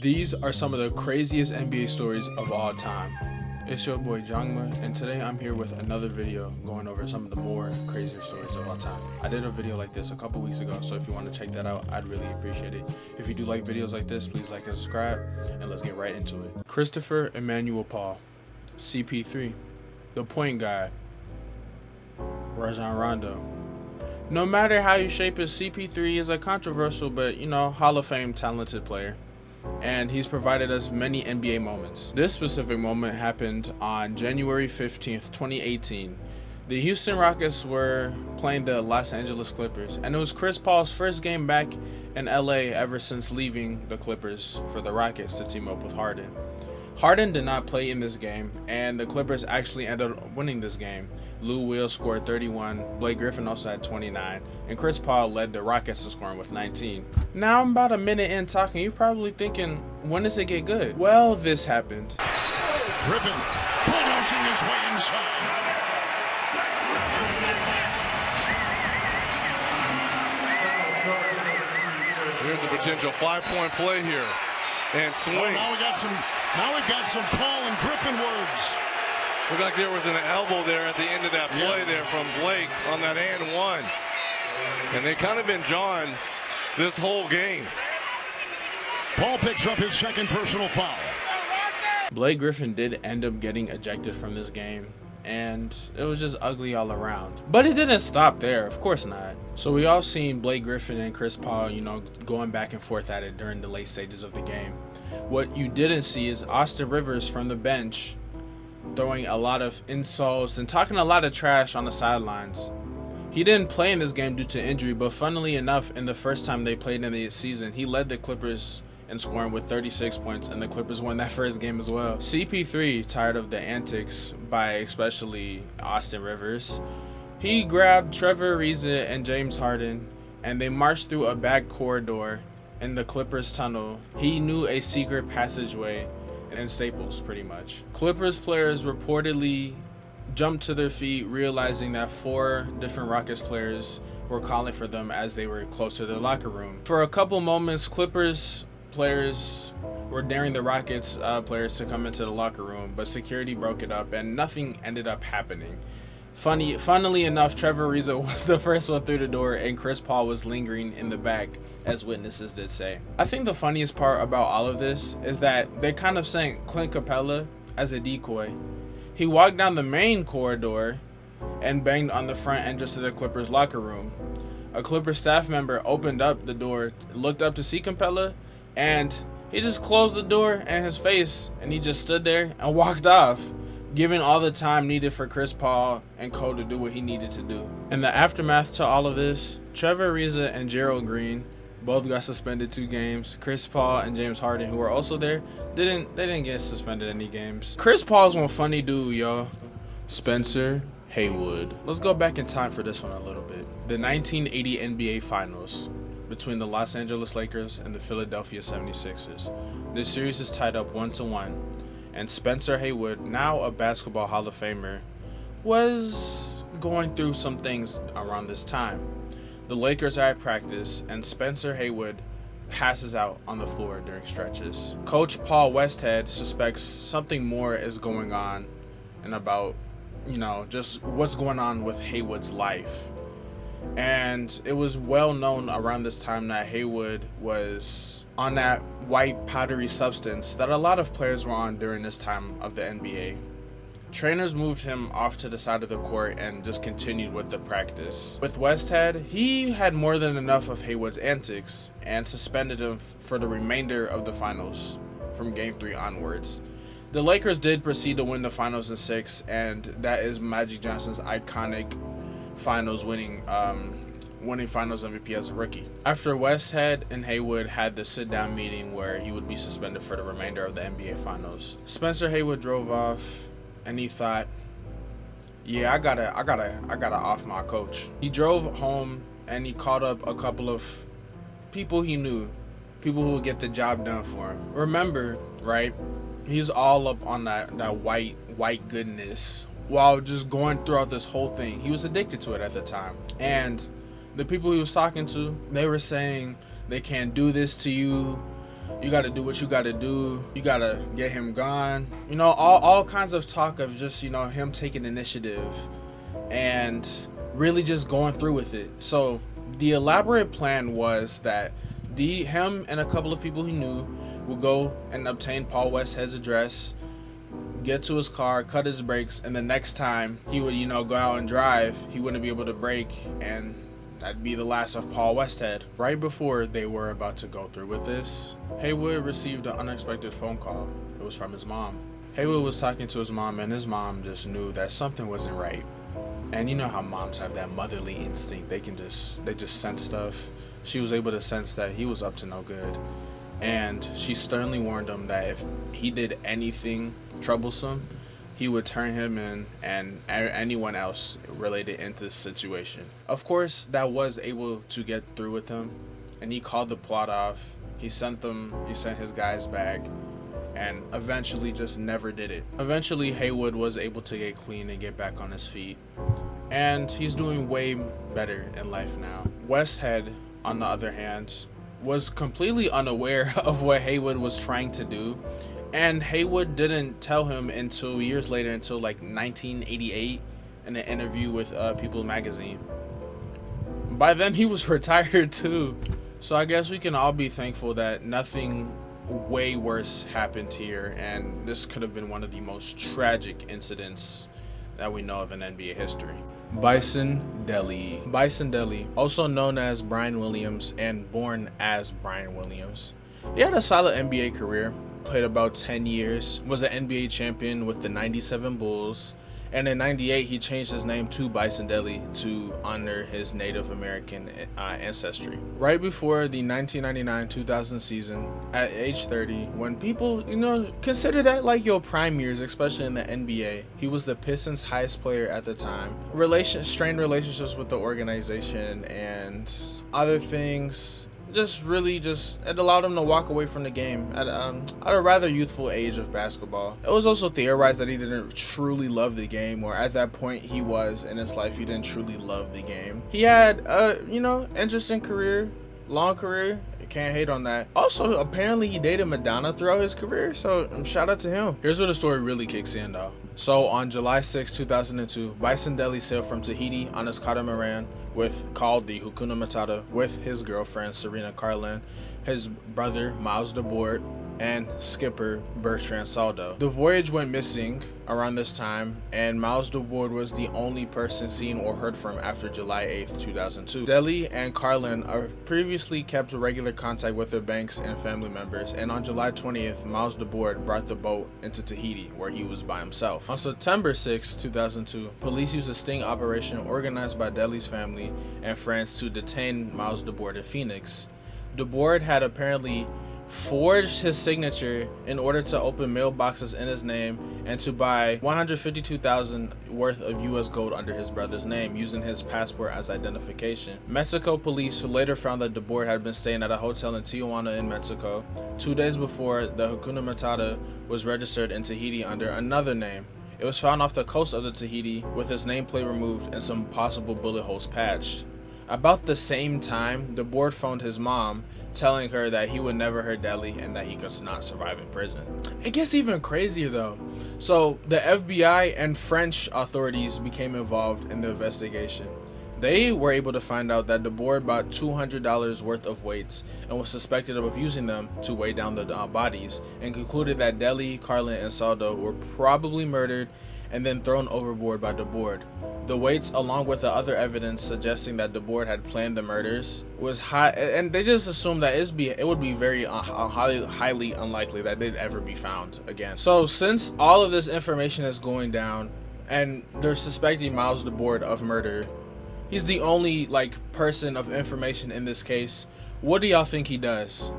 These are some of the craziest NBA stories of all time. It's your boy Jongma, and today I'm here with another video going over some of the more crazier stories of all time. I did a video like this a couple weeks ago, so if you want to check that out, I'd really appreciate it. If you do like videos like this, please like and subscribe, and let's get right into it. Christopher Emmanuel Paul, CP3, the point guard, Rajon Rondo. No matter how you shape it, CP3 is a controversial but, Hall of Fame talented player, and he's provided us many NBA moments. This specific moment happened on January 15th, 2018. The Houston Rockets were playing the Los Angeles Clippers, and it was Chris Paul's first game back in LA ever since leaving the Clippers for the Rockets to team up with Harden. Harden did not play in this game, and the Clippers actually ended up winning this game. Lou Will scored 31, Blake Griffin also had 29, and Chris Paul led the Rockets to scoring with 19. Now I'm about a minute in talking, you're probably thinking, when does it get good? Well, this happened. Griffin bulldozing his way inside. Here's a potential 5-point play here. And swing. Oh, now we've got some Paul and Griffin words. Looked like there was an elbow there at the end of that play there from Blake on that and one. And they kind of been jawing this whole game. Paul picks up his second personal foul. Blake Griffin did end up getting ejected from this game, and it was just ugly all around. But it didn't stop there, of course not. So we all seen Blake Griffin and Chris Paul, going back and forth at it during the late stages of the game. What you didn't see is Austin Rivers from the bench throwing a lot of insults and talking a lot of trash on the sidelines. He didn't play in this game due to injury, but funnily enough, in the first time they played in the season, he led the Clippers in scoring with 36 points, and the Clippers won that first game as well. CP3, tired of the antics by especially Austin Rivers, he grabbed Trevor Ariza and James Harden, and they marched through a back corridor in the Clippers tunnel. He knew a secret passageway in Staples, pretty much. Clippers players reportedly jumped to their feet, realizing that 4 different Rockets players were calling for them as they were close to their locker room. For a couple moments, Clippers players were daring the Rockets players to come into the locker room, but security broke it up and nothing ended up happening. Funnily enough, Trevor Ariza was the first one through the door, and Chris Paul was lingering in the back, as witnesses did say. I think the funniest part about all of this is that they kind of sent Clint Capella as a decoy. He walked down the main corridor and banged on the front entrance to the Clippers locker room. A Clippers staff member opened up the door, looked up to see Capella, and he just closed the door in his face, and he just stood there and walked off, giving all the time needed for Chris Paul and Cole to do what he needed to do. In the aftermath to all of this, Trevor Ariza and Gerald Green both got suspended 2 games. Chris Paul and James Harden, who were also there, didn't get suspended any games. Chris Paul's one funny dude, yo. Spencer Haywood. Let's go back in time for this one a little bit. The 1980 NBA Finals between the Los Angeles Lakers and the Philadelphia 76ers. This series is tied up 1-1. And Spencer Haywood, now a basketball Hall of Famer, was going through some things around this time. The Lakers are at practice, and Spencer Haywood passes out on the floor during stretches. Coach Paul Westhead suspects something more is going on and about, just what's going on with Haywood's life. And it was well known around this time that Haywood was on that white powdery substance that a lot of players were on during this time of the NBA. Trainers moved him off to the side of the court and just continued with the practice. With Westhead, he had more than enough of Haywood's antics and suspended him for the remainder of the finals from Game 3 onwards. The Lakers did proceed to win the finals in 6, and that is Magic Johnson's iconic finals winning finals MVP as a rookie. After Westhead and Haywood had the sit-down meeting where he would be suspended for the remainder of the NBA Finals, Spencer Haywood drove off, and he thought, "Yeah, I gotta off my coach." He drove home and he called up a couple of people he knew, people who would get the job done for him. Remember, right? He's all up on that white goodness. While just going throughout this whole thing, he was addicted to it at the time, and the people he was talking to, they were saying, they can't do this to you, you got to do what you got to do. You got to get him gone. You know, all kinds of talk of just, you know, him taking initiative and really just going through with it. So the elaborate plan was that him and a couple of people he knew would go and obtain Paul Westhead's address, get to his car, cut his brakes, and the next time he would, you know, go out and drive, he wouldn't be able to brake, and that'd be the last of Paul Westhead. Right before they were about to go through with this, Haywood received an unexpected phone call. It was from his mom. Haywood was talking to his mom, and his mom just knew that something wasn't right. And you know how moms have that motherly instinct. They just sense stuff. She was able to sense that he was up to no good. And she sternly warned him that if he did anything troublesome, he would turn him in and anyone else related into this situation. Of course, that was able to get through with him, and he called the plot off. He sent his guys back, and eventually just never did it. Eventually, Haywood was able to get clean and get back on his feet, and he's doing way better in life now. Westhead, on the other hand, was completely unaware of what Haywood was trying to do, and Haywood didn't tell him until years later, until like 1988 in an interview with People magazine. By then he was retired too, so I guess we can all be thankful that nothing way worse happened here, and this could have been one of the most tragic incidents that we know of in NBA history. Bison Dele. Bison Dele, also known as Brian Williams and born as Brian Williams. He had a solid NBA career, played about 10 years, was an NBA champion with the 97 Bulls, and in 98 he changed his name to Bison Dele to honor his Native American ancestry. Right before the 1999-2000 season, at age 30, when people, you know, consider that like your prime years, especially in the NBA, he was the Pistons' highest player at the time. Strained relationships with the organization and other things it allowed him to walk away from the game at a rather youthful age of basketball. It was also theorized that he didn't truly love the game, or at that point he was in his life, he didn't truly love the game. He had interesting career, long career. Can't hate on that. Also, apparently he dated Madonna throughout his career, so shout out to him. Here's where the story really kicks in though. So on July 6, 2002, Bison Dele sailed from Tahiti on his catamaran called the Hakuna Matata with his girlfriend Serena Carlin, his brother Miles DeBoer, and skipper Bertrand Saldo. The voyage went missing around this time, and Miles DeBoer was the only person seen or heard from after July 8, 2002. Dele and Carlin previously kept regular contact with their banks and family members, and on July 20th, Miles DeBoer brought the boat into Tahiti, where he was by himself. On September 6, 2002, police used a sting operation organized by Dele's family and friends to detain Miles DeBoer in Phoenix. DeBoer had apparently forged his signature in order to open mailboxes in his name and to buy $152,000 worth of US gold under his brother's name, using his passport as identification. Mexico police later found that DeBoer had been staying at a hotel in Tijuana in Mexico 2 days before the Hakuna Matata was registered in Tahiti under another name. It was found off the coast of the Tahiti with his nameplate removed and some possible bullet holes patched. About the same time, DeBoer phoned his mom, telling her that he would never hurt Dele and that he could not survive in prison. It gets even crazier though. So the FBI and French authorities became involved in the investigation. They were able to find out that DeBoer bought $200 worth of weights and was suspected of using them to weigh down the bodies, and concluded that Dele, Carlin, and Saldo were probably murdered and then thrown overboard by DeBoer. The weights, along with the other evidence suggesting that DeBoer had planned the murders, was high, and they just assumed that it would be very highly unlikely that they'd ever be found again. So since all of this information is going down, and they're suspecting Miles DeBoer of murder, he's the only person of information in this case. What do y'all think he does?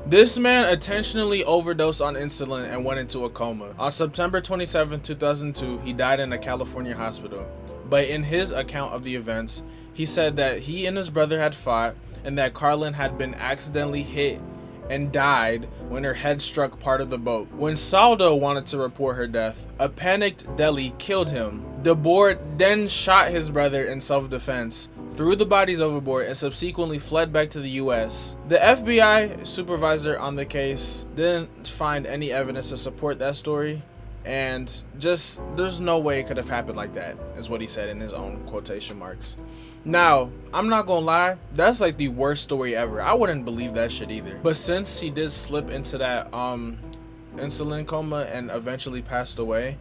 This man intentionally overdosed on insulin and went into a coma. On September 27, 2002, he died in a California hospital. But in his account of the events, he said that he and his brother had fought and that Carlin had been accidentally hit and died when her head struck part of the boat. When Saldo wanted to report her death, a panicked Dele killed him. DeBoer then shot his brother in self-defense, threw the bodies overboard, and subsequently fled back to the US. The FBI supervisor on the case didn't find any evidence to support that story, and just there's no way it could have happened like that, is what he said in his own quotation marks. Now, I'm not gonna lie, that's like the worst story ever. I wouldn't believe that shit either. But since he did slip into that insulin coma and eventually passed away,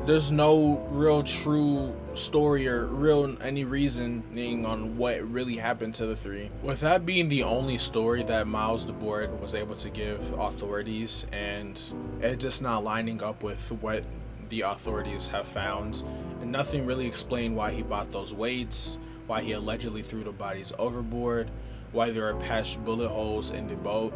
there's no real true story or any reasoning on what really happened to the three. With that being the only story that Miles DeBoer was able to give authorities, and it just not lining up with what the authorities have found, and nothing really explained why he bought those weights, why he allegedly threw the bodies overboard, why there are patched bullet holes in the boat,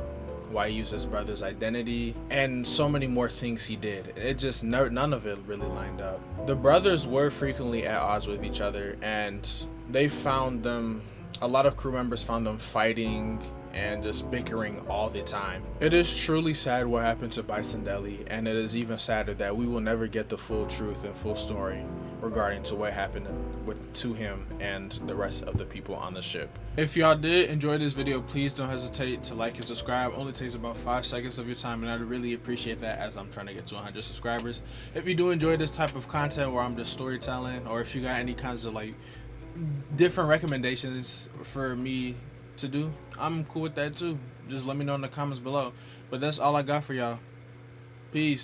why he used his brother's identity, and so many more things he did. It just none of it really lined up. The brothers were frequently at odds with each other, and they found them, a lot of crew members found them fighting and just bickering all the time. It is truly sad what happened to Bicentelli, and it is even sadder that we will never get the full truth and full story regarding to what happened to him and the rest of the people on the ship. If y'all did enjoy this video, please don't hesitate to like and subscribe. Only takes about 5 seconds of your time, and I'd really appreciate that, as I'm trying to get to 100 subscribers. If you do enjoy this type of content where I'm just storytelling, or if you got any kinds of like different recommendations for me to do, I'm cool with that too. Just let me know in the comments below. But that's all I got for y'all. Peace.